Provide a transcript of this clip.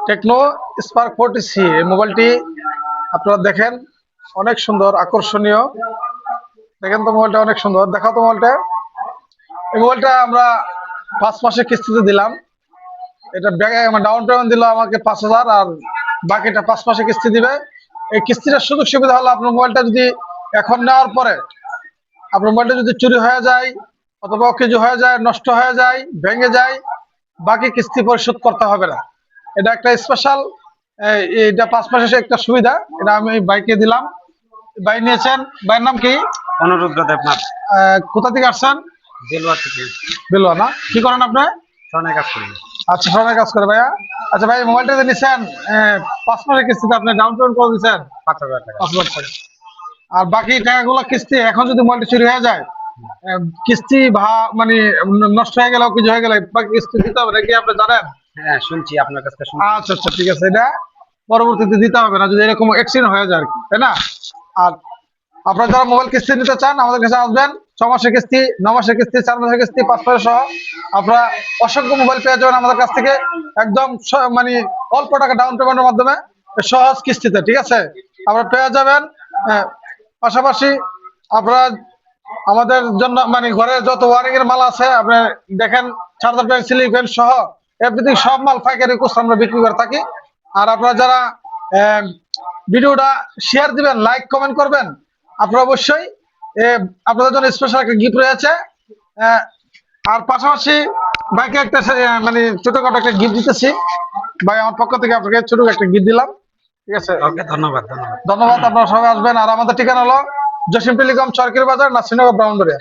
Tecno Spark 40C এই মোবাইলটি আপনারা দেখেন, অনেক সুন্দর আকর্ষণীয়। দেখেন তো মোবাইলটা অনেক সুন্দর, দেখাও তো মোবাইলটা। এই মোবাইলটা আমরা 5 মাসের কিস্তিতে দিলাম। এটা ডাউন পেমেন্ট দিল আমাকে 5,000, আর বাকিটা 5 মাসে কিস্তি দিবে। এই কিস্তিটার সুযোগ সুবিধা হলো আপনার মোবাইলটা যদি এখন নেওয়ার পরে আপনার মোবাইলটা যদি চুরি হয়ে যায় অথবা অকেজো হয়ে যায়, নষ্ট হয়ে যায়, ভেঙে যায়, বাকি কিস্তি পরিশোধ করতে হবে না। এটা একটা স্পেশাল, এটা 5 মাসের একটা সুবিধা। এটা আমি বাইকে দিলাম। ভাই নিয়েছেন, ভাইয়ের নাম কি? অনুরুদ্র দেবনাথ। কোথা থেকে আসছেন? বেলুয়া থেকে। বেলুয়া না? কি করেন আপনি? স্বর্ণের কাজ করি। আচ্ছা, স্বর্ণের কাজ করে ভাইয়া। আচ্ছা ভাই, মোবাইলটা যে নিচ্ছেন 5 মাসের কিস্তিতে আপনি ডাউন পেমেন্ট করে দিচ্ছেন 5,000 টাকা। 5,000 টাকা, আর বাকি টাকাগুলো কিস্তি। এখন যদি মোবাইলটা চুরি হয়ে যায়, কিস্তি মানে নষ্ট হয়ে গেল, কিছু হয়ে গেলে বাকি কিস্তি দিতে হবে নাকি আপনি জানেন? হ্যাঁ, শুনছি আপনার কাছ থেকে শুনছি। আচ্ছা আচ্ছা, ঠিক আছে। এটা পরবর্তীতে দিতে হবে না যদি এরকম অ্যাক্সিডেন্ট হয়ে যায় আর কি, তাই না? আর আপনারা যারা মোবাইল কিস্তি নিতে চান আমাদের কাছে আসবেন। 6 মাসের কিস্তি, 9 মাসের কিস্তি, 4 মাসের কিস্তি, 5 মাসের সহ আপনারা অসংখ্য মোবাইল পেয়ে যাবেন আমাদের কাছ থেকে, একদম মানে অল্প টাকা ডাউন পেমেন্টের মাধ্যমে, সহজ কিস্তিতে। ঠিক আছে, আপনারা পেয়ে যাবেন। পাশাপাশি আপনারা আমাদের জন্য মানে ঘরের যত ওয়ারিং এর মাল আছে আপনি দেখেন, চার্জার প্যান, সিলিং ফ্যান সহ এভরিথিং, সব মাল পাইকারি খুচরা আমরা বিক্রি করে থাকি। আর আপনারা যারা ভিডিওটা শেয়ার দিবেন, লাইক কমেন্ট করবেন, আপনারা অবশ্যই আপনাদের জন্য স্পেশাল একটা গিফট রয়েছে। আর পাশাপাশি ভাইকে একটা মানে ছোটখাটো একটা গিফট দিতেছি। ভাই আমার পক্ষ থেকে আপনাকে ছোট একটা গিফট দিলাম। ঠিক আছে, ওকে, ধন্যবাদ ধন্যবাদ। ধন্যবাদ। আপনারা সবাই আসবেন। আর আমাদের ঠিকানা হলো জসিম টেলিকম, চরকির বাজার, নাসিরনগর, ব্রাহ্মণবাড়িয়া।